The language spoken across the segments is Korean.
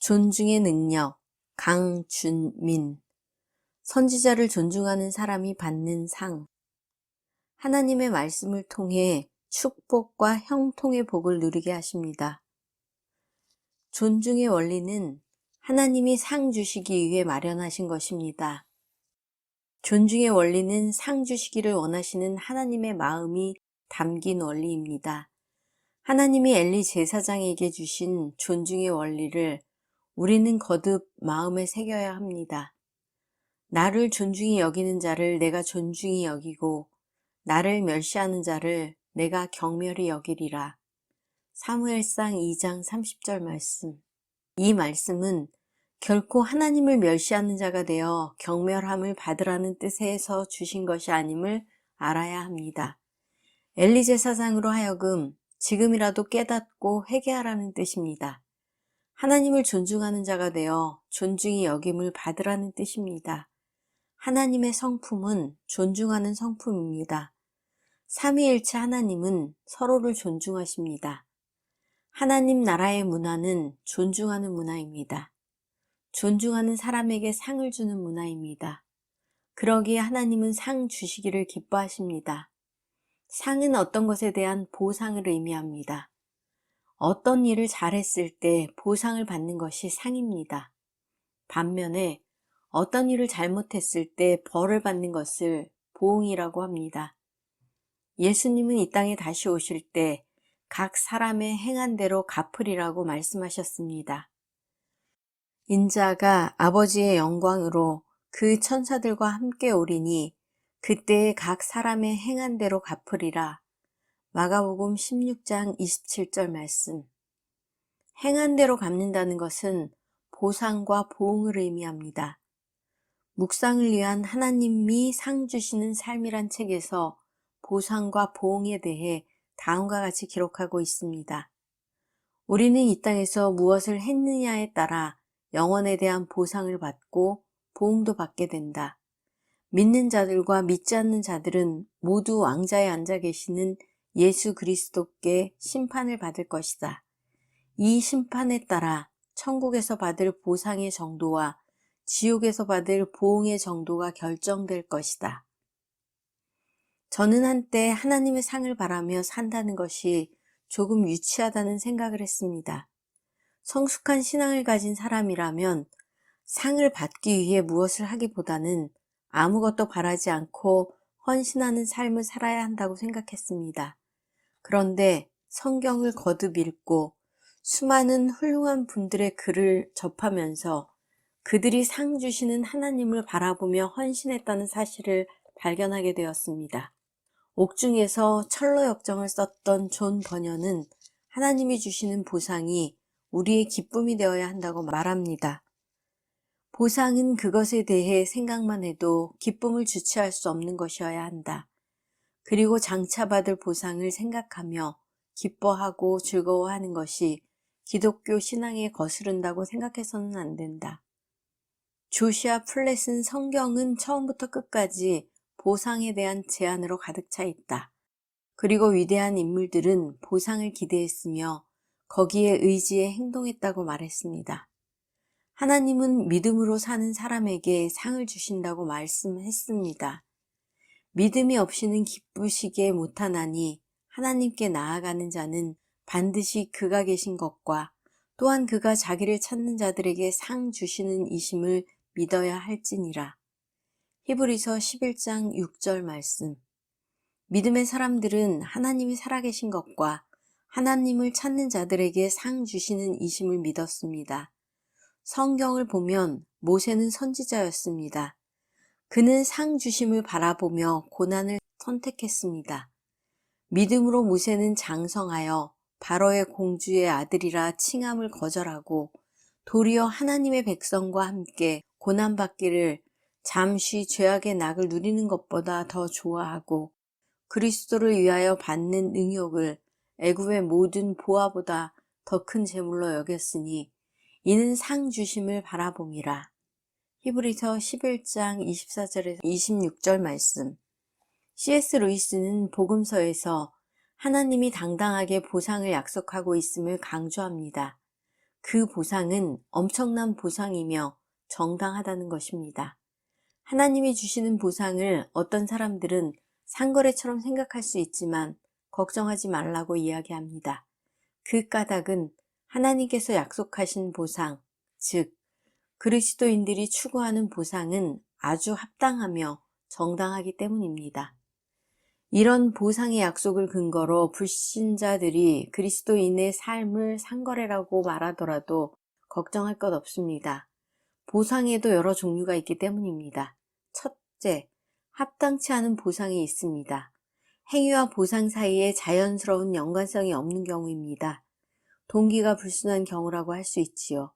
존중의 능력, 강준민. 선지자를 존중하는 사람이 받는 상. 하나님의 말씀을 통해 축복과 형통의 복을 누리게 하십니다. 존중의 원리는 하나님이 상 주시기 위해 마련하신 것입니다. 존중의 원리는 상 주시기를 원하시는 하나님의 마음이 담긴 원리입니다. 하나님이 엘리 제사장에게 주신 존중의 원리를 우리는 거듭 마음에 새겨야 합니다. 나를 존중히 여기는 자를 내가 존중히 여기고 나를 멸시하는 자를 내가 경멸히 여기리라. 사무엘상 2장 30절 말씀. 이 말씀은 결코 하나님을 멸시하는 자가 되어 경멸함을 받으라는 뜻에서 주신 것이 아님을 알아야 합니다. 엘리 제사장으로 하여금 지금이라도 깨닫고 회개하라는 뜻입니다. 하나님을 존중하는 자가 되어 존중이 여김을 받으라는 뜻입니다. 하나님의 성품은 존중하는 성품입니다. 삼위일체 하나님은 서로를 존중하십니다. 하나님 나라의 문화는 존중하는 문화입니다. 존중하는 사람에게 상을 주는 문화입니다. 그러기에 하나님은 상 주시기를 기뻐하십니다. 상은 어떤 것에 대한 보상을 의미합니다. 어떤 일을 잘했을 때 보상을 받는 것이 상입니다. 반면에 어떤 일을 잘못했을 때 벌을 받는 것을 보응이라고 합니다. 예수님은 이 땅에 다시 오실 때 각 사람의 행한 대로 갚으리라고 말씀하셨습니다. 인자가 아버지의 영광으로 그 천사들과 함께 오리니 그때에 각 사람의 행한 대로 갚으리라. 마가복음 16장 27절 말씀. 행한 대로 갚는다는 것은 보상과 보응을 의미합니다. 묵상을 위한 하나님이 상 주시는 삶이란 책에서 보상과 보응에 대해 다음과 같이 기록하고 있습니다. 우리는 이 땅에서 무엇을 했느냐에 따라 영원에 대한 보상을 받고 보응도 받게 된다. 믿는 자들과 믿지 않는 자들은 모두 왕좌에 앉아 계시는 예수 그리스도께 심판을 받을 것이다. 이 심판에 따라 천국에서 받을 보상의 정도와 지옥에서 받을 보응의 정도가 결정될 것이다. 저는 한때 하나님의 상을 바라며 산다는 것이 조금 유치하다는 생각을 했습니다. 성숙한 신앙을 가진 사람이라면 상을 받기 위해 무엇을 하기보다는 아무것도 바라지 않고 헌신하는 삶을 살아야 한다고 생각했습니다. 그런데 성경을 거듭 읽고 수많은 훌륭한 분들의 글을 접하면서 그들이 상 주시는 하나님을 바라보며 헌신했다는 사실을 발견하게 되었습니다. 옥중에서 철로 역정을 썼던 존 버녀는 하나님이 주시는 보상이 우리의 기쁨이 되어야 한다고 말합니다. 보상은 그것에 대해 생각만 해도 기쁨을 주체할 수 없는 것이어야 한다. 그리고 장차 받을 보상을 생각하며 기뻐하고 즐거워하는 것이 기독교 신앙에 거스른다고 생각해서는 안 된다. 조시아 플랫은 성경은 처음부터 끝까지 보상에 대한 제안으로 가득 차 있다. 그리고 위대한 인물들은 보상을 기대했으며 거기에 의지해 행동했다고 말했습니다. 하나님은 믿음으로 사는 사람에게 상을 주신다고 말씀했습니다. 믿음이 없이는 기쁘시게 못하나니 하나님께 나아가는 자는 반드시 그가 계신 것과 또한 그가 자기를 찾는 자들에게 상 주시는 이심을 믿어야 할지니라. 히브리서 11장 6절 말씀. 믿음의 사람들은 하나님이 살아계신 것과 하나님을 찾는 자들에게 상 주시는 이심을 믿었습니다. 성경을 보면 모세는 선지자였습니다. 그는 상 주심을 바라보며 고난을 선택했습니다. 믿음으로 모세는 장성하여 바로의 공주의 아들이라 칭함을 거절하고 도리어 하나님의 백성과 함께 고난받기를 잠시 죄악의 낙을 누리는 것보다 더 좋아하고 그리스도를 위하여 받는 능욕을 애굽의 모든 보화보다 더 큰 재물로 여겼으니 이는 상 주심을 바라봄이라. 히브리서 11장 24절에서 26절 말씀. C.S. 루이스는 복음서에서 하나님이 당당하게 보상을 약속하고 있음을 강조합니다. 그 보상은 엄청난 보상이며 정당하다는 것입니다. 하나님이 주시는 보상을 어떤 사람들은 상거래처럼 생각할 수 있지만 걱정하지 말라고 이야기합니다. 그 까닭은 하나님께서 약속하신 보상, 즉 그리스도인들이 추구하는 보상은 아주 합당하며 정당하기 때문입니다. 이런 보상의 약속을 근거로 불신자들이 그리스도인의 삶을 상거래라고 말하더라도 걱정할 것 없습니다. 보상에도 여러 종류가 있기 때문입니다. 첫째, 합당치 않은 보상이 있습니다. 행위와 보상 사이에 자연스러운 연관성이 없는 경우입니다. 동기가 불순한 경우라고 할 수 있지요.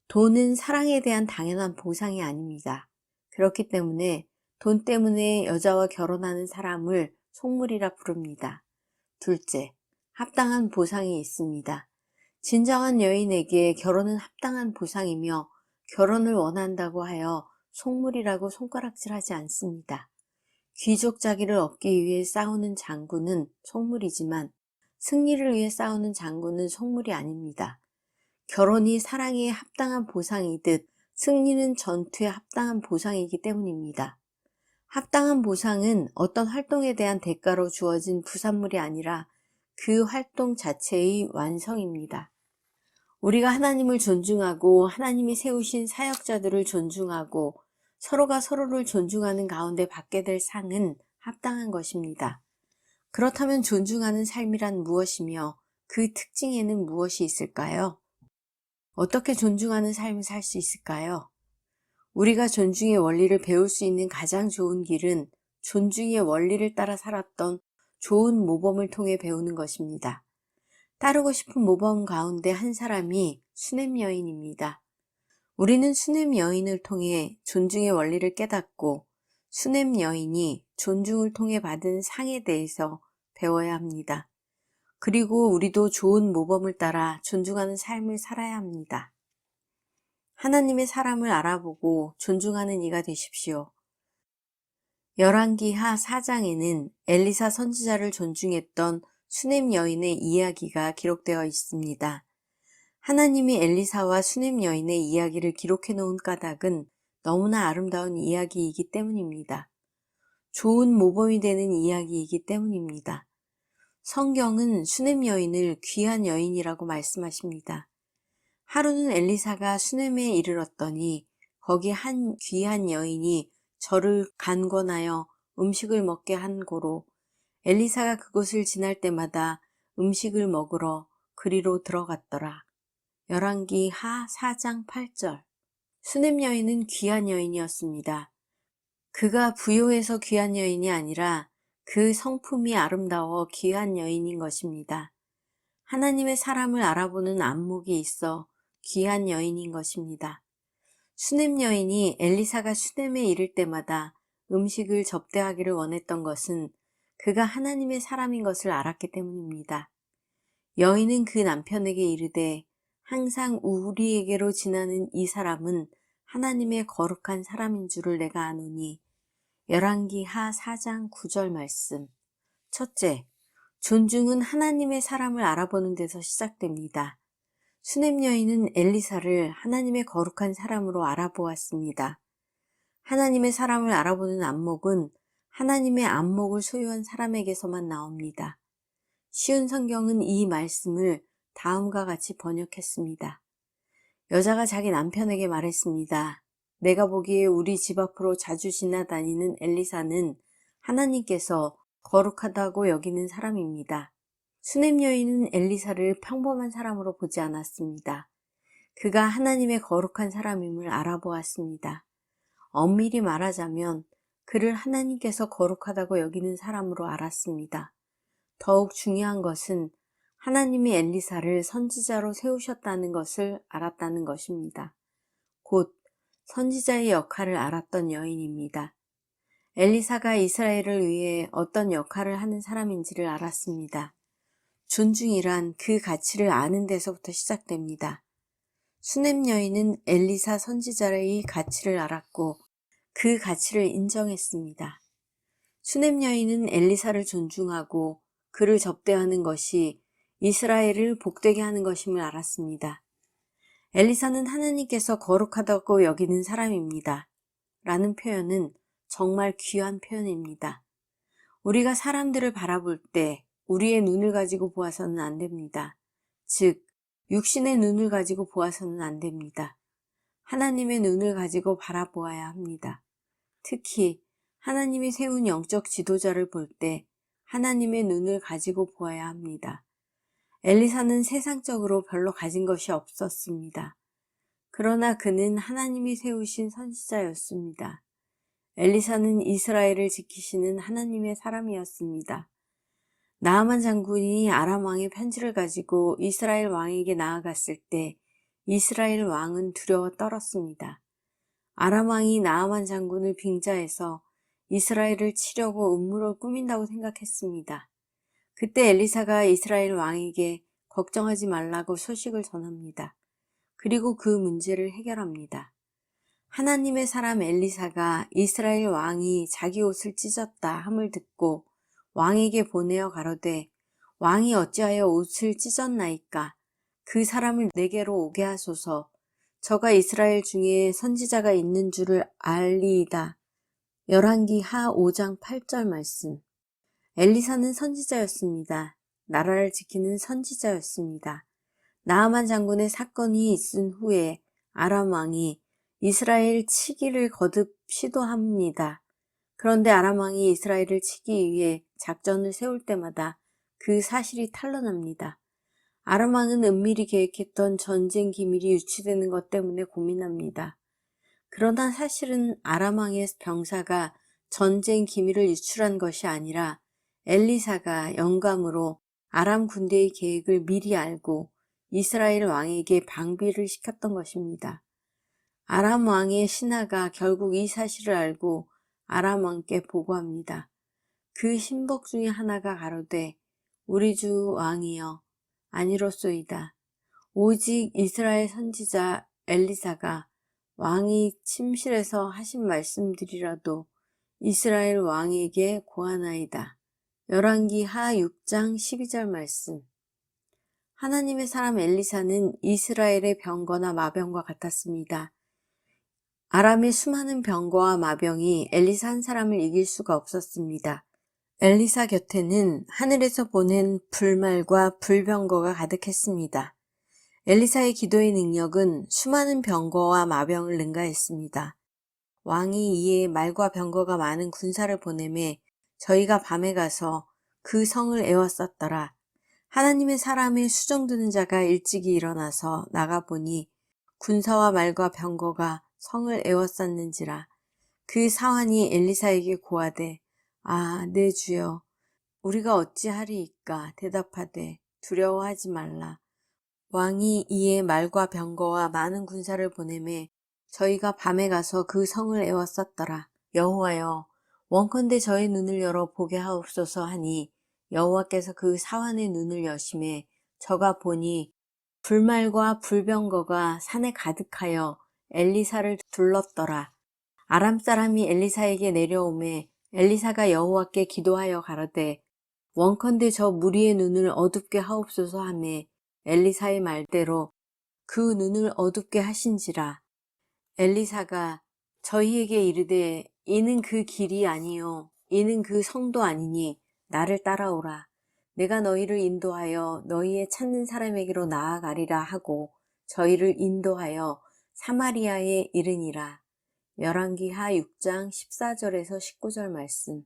돈은 사랑에 대한 당연한 보상이 아닙니다. 그렇기 때문에 돈 때문에 여자와 결혼하는 사람을 속물이라 부릅니다. 둘째, 합당한 보상이 있습니다. 진정한 여인에게 결혼은 합당한 보상이며 결혼을 원한다고 하여 속물이라고 손가락질하지 않습니다. 귀족 자기를 얻기 위해 싸우는 장군은 속물이지만 승리를 위해 싸우는 장군은 속물이 아닙니다. 결혼이 사랑에 합당한 보상이듯 승리는 전투에 합당한 보상이기 때문입니다. 합당한 보상은 어떤 활동에 대한 대가로 주어진 부산물이 아니라 그 활동 자체의 완성입니다. 우리가 하나님을 존중하고 하나님이 세우신 사역자들을 존중하고 서로가 서로를 존중하는 가운데 받게 될 상은 합당한 것입니다. 그렇다면 존중하는 삶이란 무엇이며 그 특징에는 무엇이 있을까요? 어떻게 존중하는 삶을 살 수 있을까요? 우리가 존중의 원리를 배울 수 있는 가장 좋은 길은 존중의 원리를 따라 살았던 좋은 모범을 통해 배우는 것입니다. 따르고 싶은 모범 가운데 한 사람이 수냄 여인입니다. 우리는 수냄 여인을 통해 존중의 원리를 깨닫고 수냄 여인이 존중을 통해 받은 상에 대해서 배워야 합니다. 그리고 우리도 좋은 모범을 따라 존중하는 삶을 살아야 합니다. 하나님의 사람을 알아보고 존중하는 이가 되십시오. 열왕기하 4장에는 엘리사 선지자를 존중했던 수냄 여인의 이야기가 기록되어 있습니다. 하나님이 엘리사와 수냄 여인의 이야기를 기록해 놓은 까닭은 너무나 아름다운 이야기이기 때문입니다. 좋은 모범이 되는 이야기이기 때문입니다. 성경은 수냄 여인을 귀한 여인이라고 말씀하십니다. 하루는 엘리사가 수냄에 이르렀더니 거기 한 귀한 여인이 저를 간권하여 음식을 먹게 한 고로 엘리사가 그곳을 지날 때마다 음식을 먹으러 그리로 들어갔더라. 열왕기하 4장 8절. 수냄 여인은 귀한 여인이었습니다. 그가 부요해서 귀한 여인이 아니라 그 성품이 아름다워 귀한 여인인 것입니다. 하나님의 사람을 알아보는 안목이 있어 귀한 여인인 것입니다. 수냄 여인이 엘리사가 수냄에 이를 때마다 음식을 접대하기를 원했던 것은 그가 하나님의 사람인 것을 알았기 때문입니다. 여인은 그 남편에게 이르되 항상 우리에게로 지나는 이 사람은 하나님의 거룩한 사람인 줄을 내가 아노니. 열왕기하 4장 9절 말씀. 첫째, 존중은 하나님의 사람을 알아보는 데서 시작됩니다. 수냄 여인은 엘리사를 하나님의 거룩한 사람으로 알아보았습니다. 하나님의 사람을 알아보는 안목은 하나님의 안목을 소유한 사람에게서만 나옵니다. 쉬운 성경은 이 말씀을 다음과 같이 번역했습니다. 여자가 자기 남편에게 말했습니다. 내가 보기에 우리 집 앞으로 자주 지나다니는 엘리사는 하나님께서 거룩하다고 여기는 사람입니다. 수냄 여인은 엘리사를 평범한 사람으로 보지 않았습니다. 그가 하나님의 거룩한 사람임을 알아보았습니다. 엄밀히 말하자면 그를 하나님께서 거룩하다고 여기는 사람으로 알았습니다. 더욱 중요한 것은 하나님이 엘리사를 선지자로 세우셨다는 것을 알았다는 것입니다. 곧 선지자의 역할을 알았던 여인입니다. 엘리사가 이스라엘을 위해 어떤 역할을 하는 사람인지를 알았습니다. 존중이란 그 가치를 아는 데서부터 시작됩니다. 수냄 여인은 엘리사 선지자의 가치를 알았고 그 가치를 인정했습니다. 수냄 여인은 엘리사를 존중하고 그를 접대하는 것이 이스라엘을 복되게 하는 것임을 알았습니다. 엘리사는 하나님께서 거룩하다고 여기는 사람입니다. 라는 표현은 정말 귀한 표현입니다. 우리가 사람들을 바라볼 때 우리의 눈을 가지고 보아서는 안 됩니다. 즉, 육신의 눈을 가지고 보아서는 안 됩니다. 하나님의 눈을 가지고 바라보아야 합니다. 특히 하나님이 세운 영적 지도자를 볼 때 하나님의 눈을 가지고 보아야 합니다. 엘리사는 세상적으로 별로 가진 것이 없었습니다. 그러나 그는 하나님이 세우신 선지자였습니다. 엘리사는 이스라엘을 지키시는 하나님의 사람이었습니다. 나아만 장군이 아람 왕의 편지를 가지고 이스라엘 왕에게 나아갔을 때 이스라엘 왕은 두려워 떨었습니다. 아람 왕이 나아만 장군을 빙자해서 이스라엘을 치려고 음모를 꾸민다고 생각했습니다. 그때 엘리사가 이스라엘 왕에게 걱정하지 말라고 소식을 전합니다. 그리고 그 문제를 해결합니다. 하나님의 사람 엘리사가 이스라엘 왕이 자기 옷을 찢었다 함을 듣고 왕에게 보내어 가로되 왕이 어찌하여 옷을 찢었나이까 그 사람을 내게로 오게 하소서. 저가 이스라엘 중에 선지자가 있는 줄을 알리이다. 열왕기하 5장 8절 말씀. 엘리사는 선지자였습니다. 나라를 지키는 선지자였습니다. 나아만 장군의 사건이 있은 후에 아람 왕이 이스라엘 치기를 거듭 시도합니다. 그런데 아람 왕이 이스라엘을 치기 위해 작전을 세울 때마다 그 사실이 탄로납니다. 아람 왕은 은밀히 계획했던 전쟁 기밀이 유치되는 것 때문에 고민합니다. 그러나 사실은 아람 왕의 병사가 전쟁 기밀을 유출한 것이 아니라 엘리사가 영감으로 아람 군대의 계획을 미리 알고 이스라엘 왕에게 방비를 시켰던 것입니다. 아람 왕의 신하가 결국 이 사실을 알고 아람 왕께 보고합니다. 그 신복 중에 하나가 가로되 우리 주 왕이여 아니로소이다. 오직 이스라엘 선지자 엘리사가 왕이 침실에서 하신 말씀들이라도 이스라엘 왕에게 고하나이다. 열왕기하 6장 12절 말씀. 하나님의 사람 엘리사는 이스라엘의 병거나 마병과 같았습니다. 아람의 수많은 병거와 마병이 엘리사 한 사람을 이길 수가 없었습니다. 엘리사 곁에는 하늘에서 보낸 불말과 불병거가 가득했습니다. 엘리사의 기도의 능력은 수많은 병거와 마병을 능가했습니다. 왕이 이에 말과 병거가 많은 군사를 보내매 저희가 밤에 가서 그 성을 에워쌌더라. 하나님의 사람의 수종드는 자가 일찍이 일어나서 나가보니 군사와 말과 병거가 성을 에워쌌는지라. 그 사환이 엘리사에게 고하되 아, 내 주여, 우리가 어찌하리이까? 대답하되 두려워하지 말라. 왕이 이에 말과 병거와 많은 군사를 보내매 저희가 밤에 가서 그 성을 에워쌌더라. 여호와여, 원컨대 저의 눈을 열어 보게 하옵소서 하니 여호와께서 그 사환의 눈을 여심해 저가 보니 불말과 불병거가 산에 가득하여 엘리사를 둘렀더라. 아람 사람이 엘리사에게 내려오매 엘리사가 여호와께 기도하여 가로되 원컨대 저 무리의 눈을 어둡게 하옵소서 하매 엘리사의 말대로 그 눈을 어둡게 하신지라. 엘리사가 저희에게 이르되 이는 그 길이 아니요 이는 그 성도 아니니 나를 따라오라. 내가 너희를 인도하여 너희의 찾는 사람에게로 나아가리라 하고 저희를 인도하여 사마리아에 이르니라. 열왕기하 6장 14절에서 19절 말씀.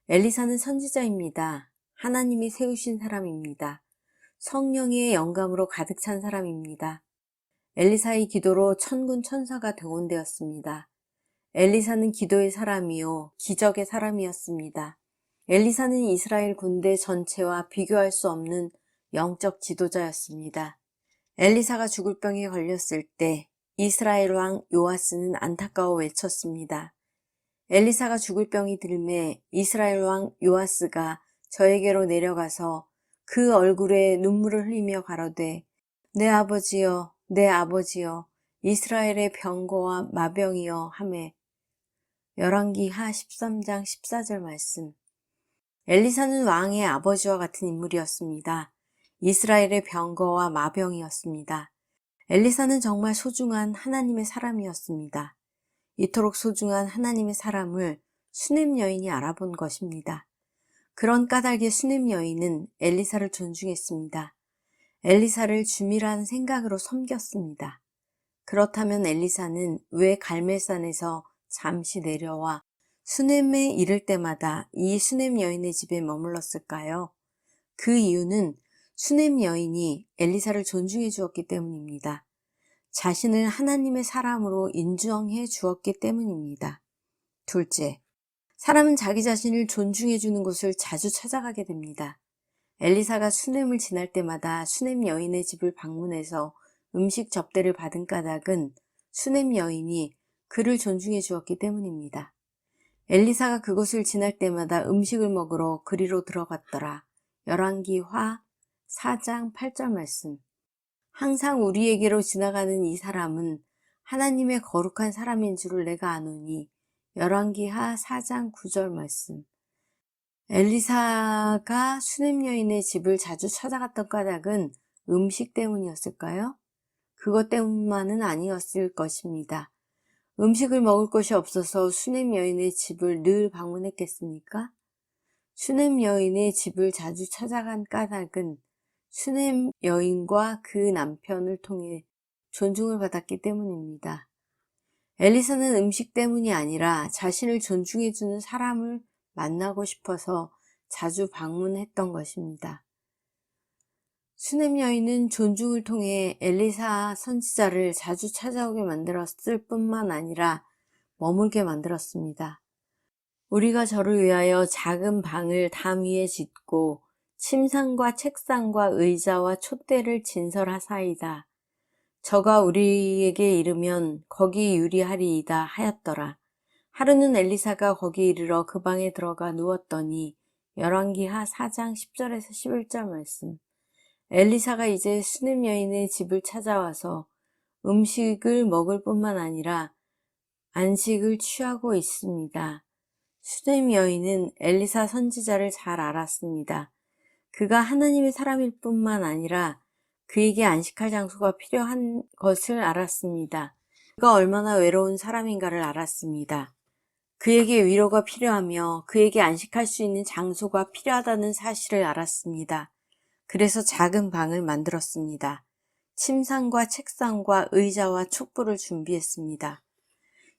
엘리사는 선지자입니다. 하나님이 세우신 사람입니다. 성령의 영감으로 가득 찬 사람입니다. 엘리사의 기도로 천군 천사가 동원되었습니다. 엘리사는 기도의 사람이요 기적의 사람이었습니다. 엘리사는 이스라엘 군대 전체와 비교할 수 없는 영적 지도자였습니다. 엘리사가 죽을 병에 걸렸을 때 이스라엘 왕 요아스는 안타까워 외쳤습니다. 엘리사가 죽을 병이 들매 이스라엘 왕 요아스가 저에게로 내려가서 그 얼굴에 눈물을 흘리며 가로되 내 아버지여 내 아버지여 이스라엘의 병거와 마병이여 하매 열왕기하 13장 14절 말씀. 엘리사는 왕의 아버지와 같은 인물이었습니다. 이스라엘의 병거와 마병이었습니다. 엘리사는 정말 소중한 하나님의 사람이었습니다. 이토록 소중한 하나님의 사람을 수넴 여인이 알아본 것입니다. 그런 까닭에 수넴 여인은 엘리사를 존중했습니다. 엘리사를 주미라는 생각으로 섬겼습니다. 그렇다면 엘리사는 왜 갈멜산에서 잠시 내려와 수넴에 이를 때마다 이 수넴 여인의 집에 머물렀을까요? 그 이유는 수넴 여인이 엘리사를 존중해 주었기 때문입니다. 자신을 하나님의 사람으로 인정해 주었기 때문입니다. 둘째, 사람은 자기 자신을 존중해 주는 곳을 자주 찾아가게 됩니다. 엘리사가 수넴을 지날 때마다 수넴 여인의 집을 방문해서 음식 접대를 받은 까닭은 수넴 여인이 그를 존중해 주었기 때문입니다. 엘리사가 그곳을 지날 때마다 음식을 먹으러 그리로 들어갔더라. 열왕기하 4장 8절 말씀. 항상 우리에게로 지나가는 이 사람은 하나님의 거룩한 사람인 줄을 내가 아노니. 열왕기하 4장 9절 말씀. 엘리사가 수넴 여인의 집을 자주 찾아갔던 까닭은 음식 때문이었을까요? 그것 때문만은 아니었을 것입니다. 음식을 먹을 것이 없어서 수넴 여인의 집을 늘 방문했겠습니까? 수넴 여인의 집을 자주 찾아간 까닭은 수넴 여인과 그 남편을 통해 존중을 받았기 때문입니다. 엘리사는 음식 때문이 아니라 자신을 존중해주는 사람을 만나고 싶어서 자주 방문했던 것입니다. 수넴 여인은 존중을 통해 엘리사 선지자를 자주 찾아오게 만들었을 뿐만 아니라 머물게 만들었습니다. 우리가 저를 위하여 작은 방을 담 위에 짓고 침상과 책상과 의자와 촛대를 진설하사이다. 저가 우리에게 이르면 거기 유리하리이다 하였더라. 하루는 엘리사가 거기 이르러 그 방에 들어가 누웠더니 열왕기하 4장 10절에서 11절 말씀. 엘리사가 이제 수넴 여인의 집을 찾아와서 음식을 먹을 뿐만 아니라 안식을 취하고 있습니다. 수넴 여인은 엘리사 선지자를 잘 알았습니다. 그가 하나님의 사람일 뿐만 아니라 그에게 안식할 장소가 필요한 것을 알았습니다. 그가 얼마나 외로운 사람인가를 알았습니다. 그에게 위로가 필요하며 그에게 안식할 수 있는 장소가 필요하다는 사실을 알았습니다. 그래서 작은 방을 만들었습니다. 침상과 책상과 의자와 촛불을 준비했습니다.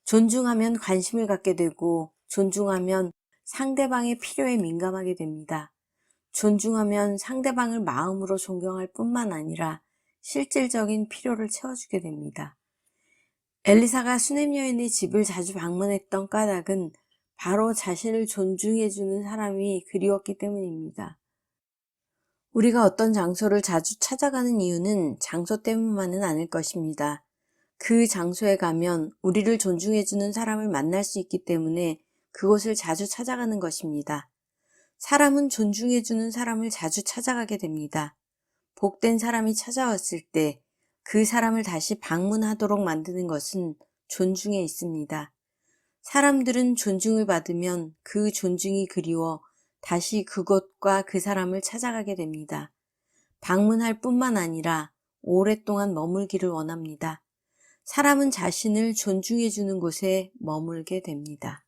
존중하면 관심을 갖게 되고 존중하면 상대방의 필요에 민감하게 됩니다. 존중하면 상대방을 마음으로 존경할 뿐만 아니라 실질적인 필요를 채워주게 됩니다. 엘리사가 수넴 여인의 집을 자주 방문했던 까닭은 바로 자신을 존중해주는 사람이 그리웠기 때문입니다. 우리가 어떤 장소를 자주 찾아가는 이유는 장소 때문만은 아닐 것입니다. 그 장소에 가면 우리를 존중해주는 사람을 만날 수 있기 때문에 그곳을 자주 찾아가는 것입니다. 사람은 존중해주는 사람을 자주 찾아가게 됩니다. 복된 사람이 찾아왔을 때 그 사람을 다시 방문하도록 만드는 것은 존중에 있습니다. 사람들은 존중을 받으면 그 존중이 그리워 다시 그곳과 그 사람을 찾아가게 됩니다. 방문할 뿐만 아니라 오랫동안 머물기를 원합니다. 사람은 자신을 존중해주는 곳에 머물게 됩니다.